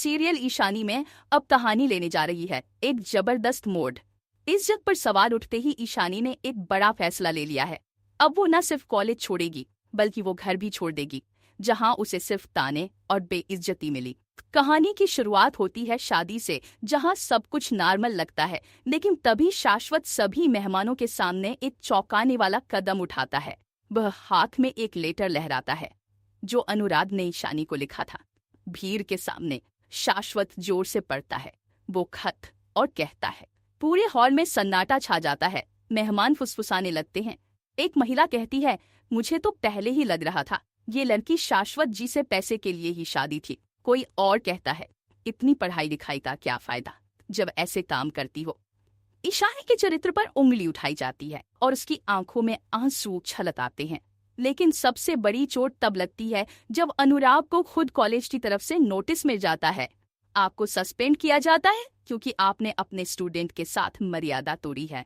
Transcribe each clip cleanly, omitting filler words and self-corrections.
Serial Ishani में अब कहानी लेने जा रही है एक जबरदस्त मोड़। इज्जत पर सवाल उठते ही ईशानी ने एक बड़ा फैसला ले लिया है। अब वो न सिर्फ कॉलेज छोड़ेगी बल्कि वो घर भी छोड़ देगी जहां उसे सिर्फ ताने और बेइज्जती मिली। कहानी की शुरुआत होती है शादी से, जहां सब कुछ नॉर्मल लगता है, लेकिन तभी शाश्वत सभी मेहमानों के सामने एक चौंकाने वाला कदम उठाता है। वह हाथ में एक लेटर लहराता है जो अनुराग ने ईशानी को लिखा था। भीड़ के सामने शाश्वत जोर से पढ़ता है वो खत और कहता है। पूरे हॉल में सन्नाटा छा जाता है। मेहमान फुसफुसाने लगते हैं। एक महिला कहती है, मुझे तो पहले ही लग रहा था ये लड़की शाश्वत जी से पैसे के लिए ही शादी थी। कोई और कहता है, इतनी पढ़ाई लिखाई का क्या फायदा जब ऐसे काम करती हो। ईशानी के चरित्र पर उंगली उठाई जाती है और उसकी आंखों में आंसू छलक आते हैं। लेकिन सबसे बड़ी चोट तब लगती है जब अनुराग को खुद कॉलेज की तरफ से नोटिस मिल जाता है। आपको सस्पेंड किया जाता है क्योंकि आपने अपने स्टूडेंट के साथ मर्यादा तोड़ी है।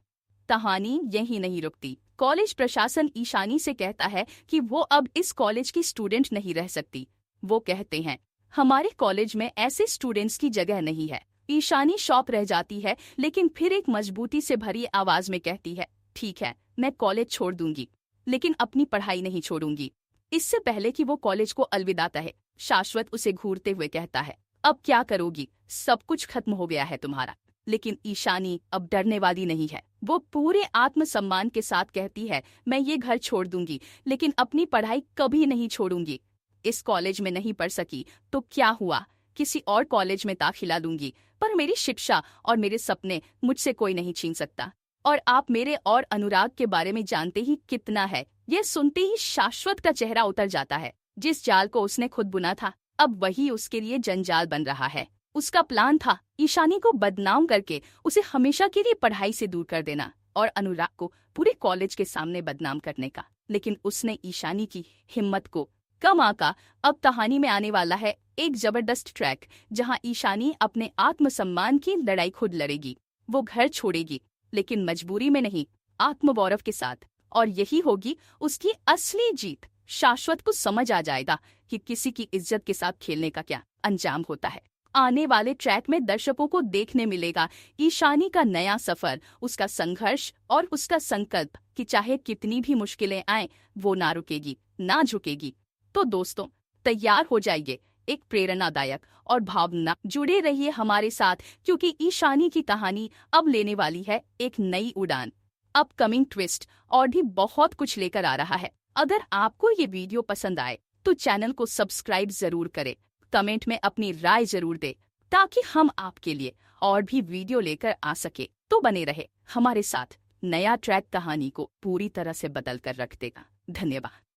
कहानी यही नहीं रुकती। कॉलेज प्रशासन ईशानी से कहता है कि वो अब इस कॉलेज की स्टूडेंट नहीं रह सकती। वो कहते हैं, हमारे कॉलेज में ऐसे स्टूडेंट्स की जगह नहीं है। ईशानी शॉक रह जाती है, लेकिन फिर एक मजबूती से भरी आवाज में कहती है, ठीक है, मैं कॉलेज छोड़ दूंगी, लेकिन अपनी पढ़ाई नहीं छोड़ूंगी। इससे पहले कि वो कॉलेज को अलविदा कहे, शाश्वत उसे घूरते हुए कहता है, अब क्या करोगी, सब कुछ खत्म हो गया है तुम्हारा। लेकिन ईशानी अब डरने वाली नहीं है। वो पूरे आत्मसम्मान के साथ कहती है, मैं ये घर छोड़ दूंगी, लेकिन अपनी पढ़ाई कभी नहीं छोड़ूंगी। इस कॉलेज में नहीं पढ़ सकी तो क्या हुआ, किसी और कॉलेज में दाखिला लूंगी, पर मेरी शिक्षा और मेरे सपने मुझसे कोई नहीं छीन सकता। और आप मेरे और अनुराग के बारे में जानते ही कितना है। ये सुनते ही शाश्वत का चेहरा उतर जाता है। जिस जाल को उसने खुद बुना था, अब वही उसके लिए जंजाल बन रहा है। उसका प्लान था ईशानी को बदनाम करके उसे हमेशा के लिए पढ़ाई से दूर कर देना और अनुराग को पूरे कॉलेज के सामने बदनाम करने का। लेकिन उसने ईशानी की हिम्मत को कम आंका। अब कहानी में आने वाला है एक जबरदस्त ट्रैक जहां ईशानी अपने आत्मसम्मान की लड़ाई खुद लड़ेगी। वो घर छोड़ेगी, लेकिन मजबूरी में नहीं, आत्मगौरव के साथ। और यही होगी उसकी असली जीत। शाश्वत को समझ आ जाएगा कि किसी की इज्जत के साथ खेलने का क्या अंजाम होता है। आने वाले ट्रैक में दर्शकों को देखने मिलेगा ईशानी का नया सफर, उसका संघर्ष और उसका संकल्प कि चाहे कितनी भी मुश्किलें आएं, वो ना रुकेगी, ना झुकेगी। तो दोस्तों, तैयार हो जाइए एक प्रेरणादायक और भावना। जुड़े रहिए हमारे साथ, क्योंकि ईशानी की कहानी अब लेने वाली है एक नई उड़ान। अपकमिंग ट्विस्ट और भी बहुत कुछ लेकर आ रहा है। अगर आपको ये वीडियो पसंद आए तो चैनल को सब्सक्राइब जरूर करें, कमेंट में अपनी राय जरूर दें, ताकि हम आपके लिए और भी वीडियो लेकर आ सके। तो बने रहे हमारे साथ। नया ट्रैक कहानी को पूरी तरह से बदल कर रख देगा। धन्यवाद।